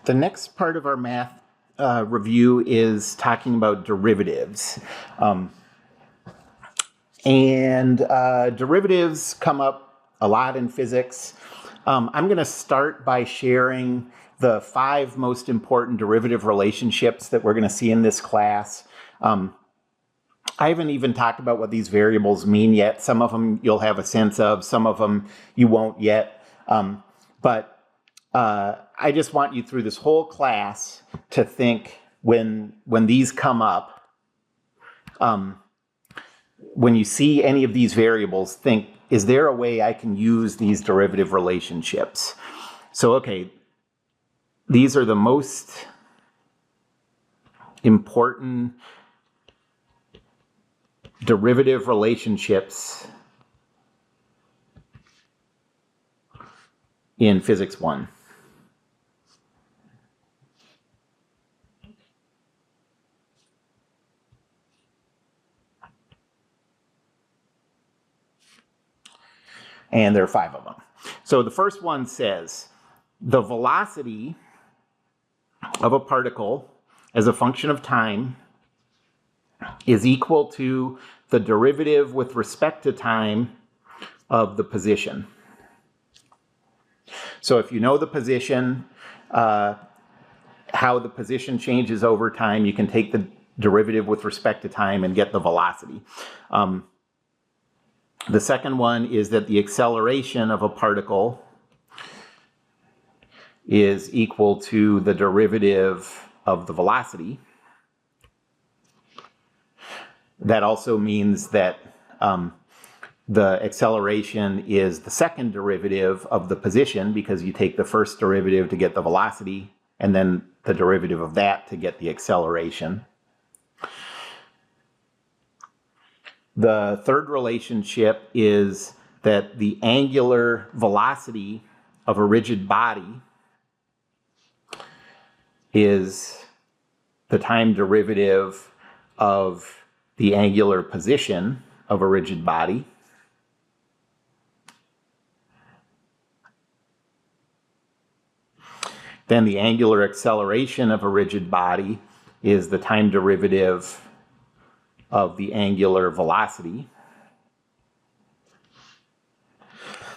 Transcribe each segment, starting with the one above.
The next part of our math review is talking about derivatives. Derivatives come up a lot in physics. I'm going to start by sharing the 5 most important derivative relationships that we're going to see in this class. I haven't even talked about what these variables mean yet. Some of them you'll have a sense of, some of them you won't yet. I just want you through this whole class to think when these come up, when you see any of these variables, think, is there a way I can use these derivative relationships? So, okay, these are the most important derivative relationships in Physics 1. And there are 5 of them. So the first one says the velocity of a particle as a function of time is equal to the derivative with respect to time of the position. So if you know the position, how the position changes over time, you can take the derivative with respect to time and get the velocity. The second one is that the acceleration of a particle is equal to the derivative of the velocity. That also means that the acceleration is the second derivative of the position, because you take the first derivative to get the velocity and then the derivative of that to get the acceleration. The third relationship is that the angular velocity of a rigid body is the time derivative of the angular position of a rigid body. Then the angular acceleration of a rigid body is the time derivative of the angular velocity.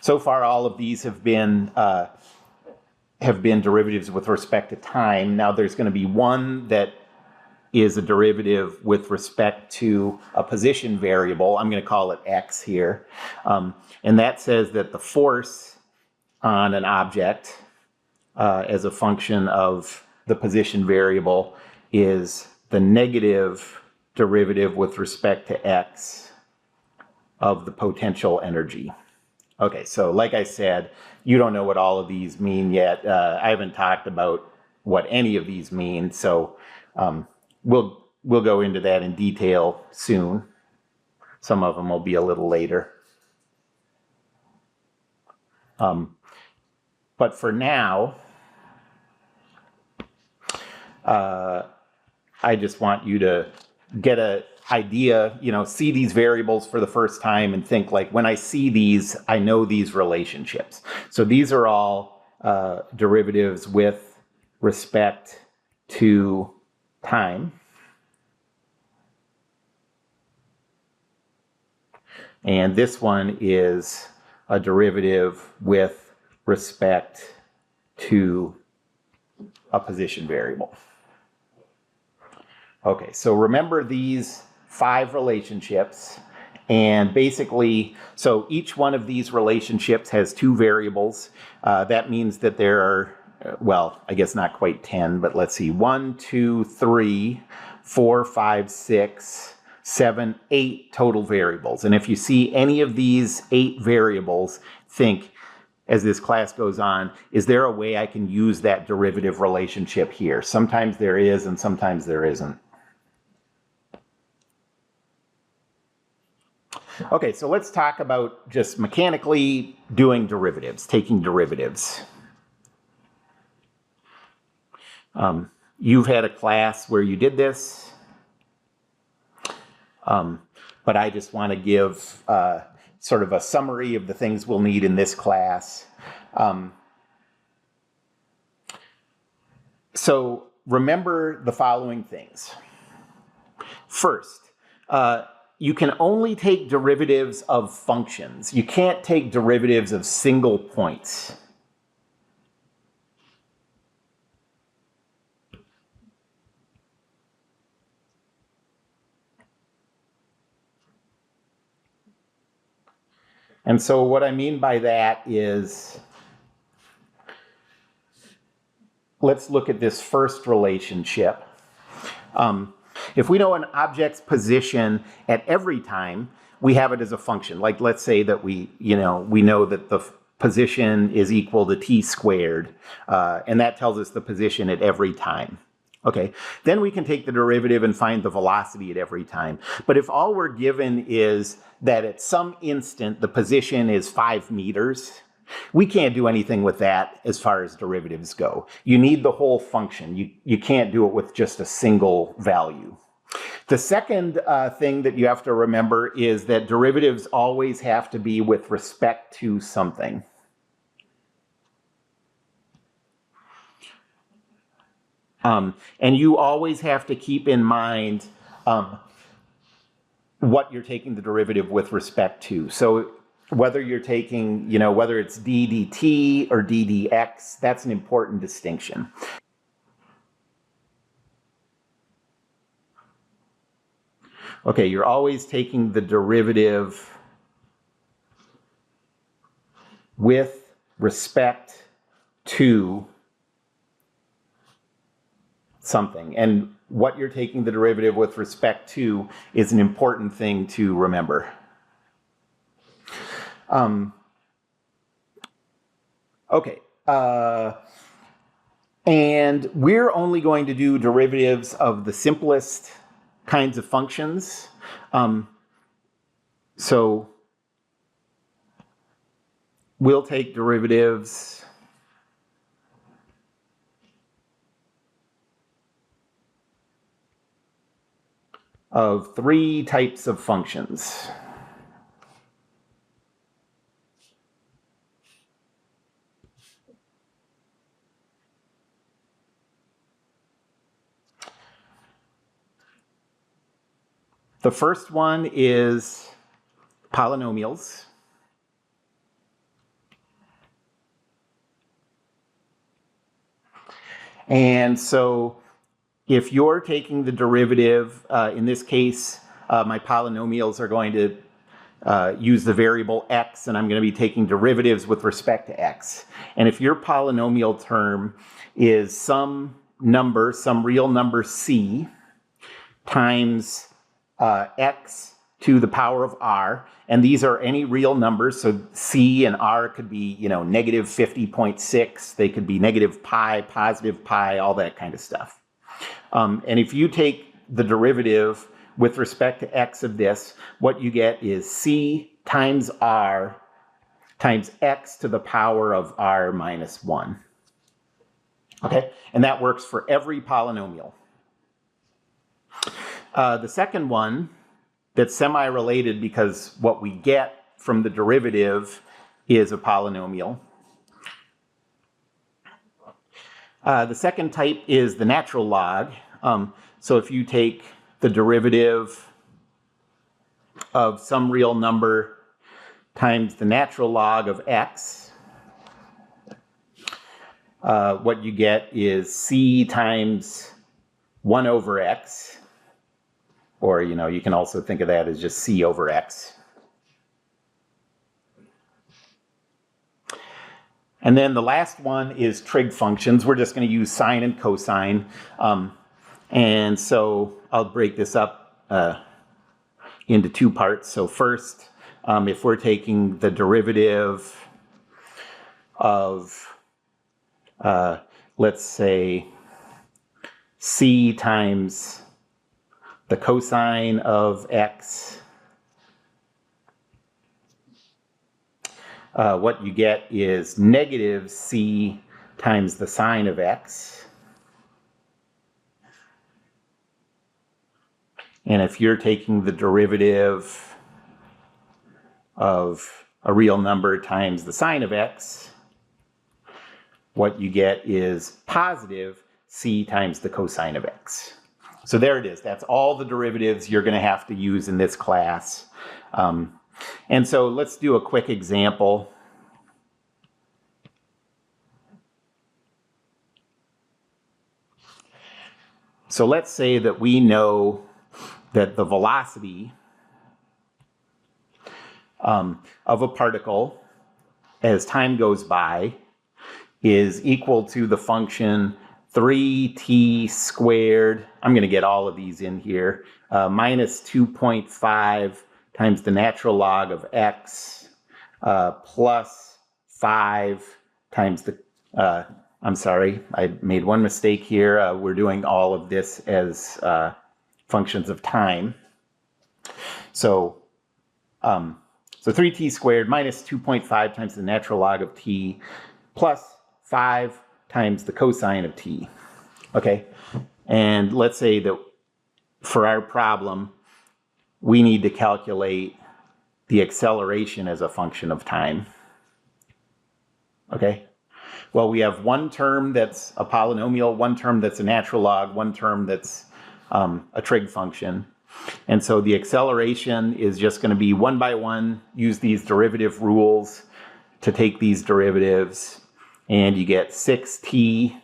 So far, all of these have been derivatives with respect to time. Now there's going to be one that is a derivative with respect to a position variable. I'm going to call it x here. And that says that the force on an object as a function of the position variable is the negative derivative with respect to x of the potential energy. Okay, so like I said, you don't know what all of these mean yet. I haven't talked about what any of these mean, so we'll go into that in detail soon. Some of them will be a little later. But for now, I just want you to get an idea, see these variables for the first time and think, like, when I see these, I know these relationships. So these are all derivatives with respect to time. And this one is a derivative with respect to a position variable. Okay, so remember these 5 relationships, and basically, so each one of these relationships has 2 variables. That means that there are, well, I guess not quite 10, but let's see, 1, 2, 3, 4, 5, 6, 7, 8 total variables. And if you see any of these 8 variables, think, as this class goes on, is there a way I can use that derivative relationship here? Sometimes there is, and sometimes there isn't. Okay, so let's talk about just mechanically doing derivatives, taking derivatives. You've had a class where you did this, but I just want to give sort of a summary of the things we'll need in this class. So remember the following things. First, you can only take derivatives of functions. You can't take derivatives of single points. And so what I mean by that is, let's look at this first relationship. If we know an object's position at every time, we have it as a function. Like, let's say that we know that the position is equal to t squared, and that tells us the position at every time. Okay, then we can take the derivative and find the velocity at every time. But if all we're given is that at some instant the position is 5 meters, we can't do anything with that as far as derivatives go. You need the whole function. You can't do it with just a single value. The second thing that you have to remember is that derivatives always have to be with respect to something. And you always have to keep in mind what you're taking the derivative with respect to. So whether you're taking, whether it's d dt or d dx, that's an important distinction. Okay, you're always taking the derivative with respect to something. And what you're taking the derivative with respect to is an important thing to remember. Okay. And we're only going to do derivatives of the simplest kinds of functions. So we'll take derivatives of 3 types of functions. The first one is polynomials. And so if you're taking the derivative, in this case, my polynomials are going to use the variable x, and I'm going to be taking derivatives with respect to x. And if your polynomial term is some number, some real number c, times x to the power of r, and these are any real numbers, so c and r could be, negative 50.6, they could be negative pi, positive pi, all that kind of stuff. And if you take the derivative with respect to x of this, what you get is c times r times x to the power of r minus 1. Okay, and that works for every polynomial. The second one that's semi-related because what we get from the derivative is a polynomial. The second type is the natural log. So if you take the derivative of some real number times the natural log of x, what you get is c times 1 over x, or you can also think of that as just c over x. And then the last one is trig functions. We're just going to use sine and cosine. And so I'll break this up into 2 parts. So first, if we're taking the derivative of, let's say, c times the cosine of x, what you get is negative c times the sine of x. And if you're taking the derivative of a real number times the sine of x, what you get is positive c times the cosine of x. So there it is. That's all the derivatives you're going to have to use in this class. And so let's do a quick example. So let's say that we know that the velocity of a particle as time goes by is equal to the function 3t squared. I'm going to get all of these in here. Minus 2.5 times the natural log of x plus 5 times the, I'm sorry, I made one mistake here. We're doing all of this as functions of time. So 3t squared minus 2.5 times the natural log of t plus 5 times the cosine of t. Okay, and let's say that for our problem, we need to calculate the acceleration as a function of time. Okay, well, we have one term that's a polynomial, one term that's a natural log, one term that's a trig function. And so the acceleration is just going to be one by one, use these derivative rules to take these derivatives, and you get 6t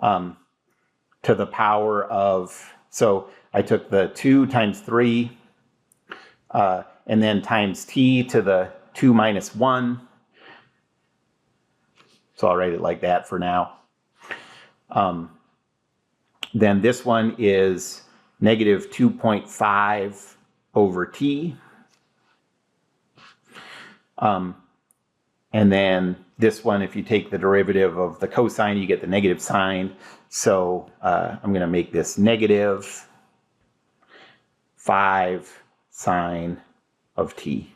to the power of, so I took the 2 times 3, and then times t to the 2 minus 1. So I'll write it like that for now. Then this one is negative 2.5 over t. And then this one, if you take the derivative of the cosine, you get the negative sign. So I'm going to make this negative 5 sine of t.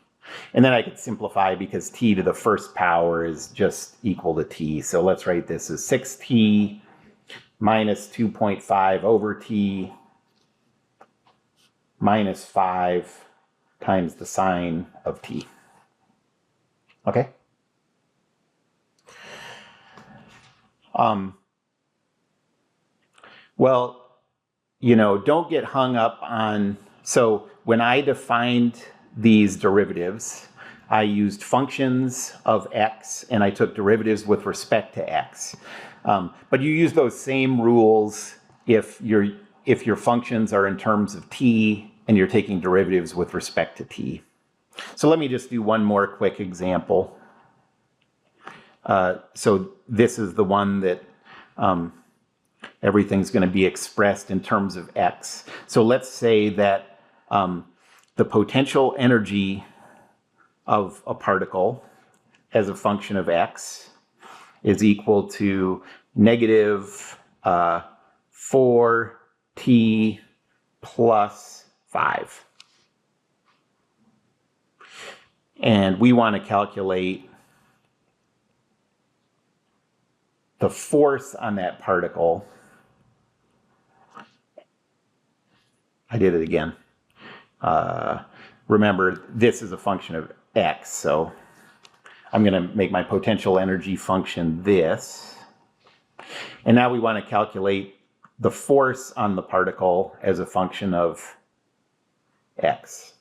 And then I could simplify because t to the first power is just equal to t. So let's write this as 6t minus 2.5 over t minus 5 times the sine of t. Okay? Well, you know, don't get hung up on, so when I defined these derivatives, I used functions of x and I took derivatives with respect to x. But you use those same rules if your functions are in terms of t and you're taking derivatives with respect to t. So let me just do one more quick example. So this is the one that everything's going to be expressed in terms of x. So let's say that the potential energy of a particle as a function of x is equal to negative 4t plus 5. And we want to calculate the force on that particle. I did it again. Remember, this is a function of x, so I'm going to make my potential energy function this. And now we want to calculate the force on the particle as a function of x.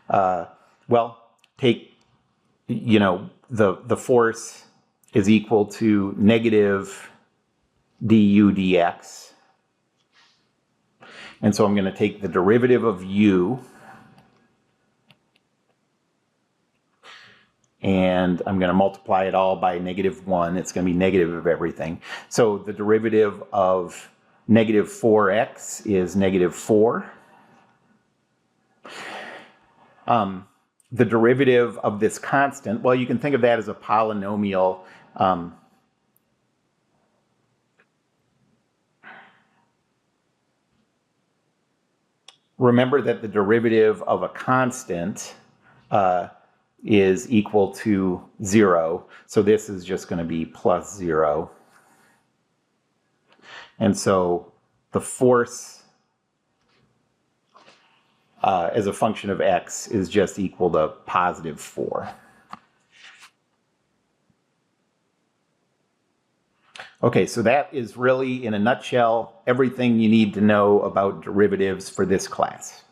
Well, take, you know, the force is equal to negative du dx. And so I'm going to take the derivative of u, and I'm going to multiply it all by negative 1. It's going to be negative of everything. So the derivative of negative 4x is negative 4. The derivative of this constant, well, you can think of that as a polynomial. Remember that the derivative of a constant is equal to 0. So this is just going to be plus 0. And so the force as a function of x is just equal to positive 4. Okay, so that is really, in a nutshell, everything you need to know about derivatives for this class.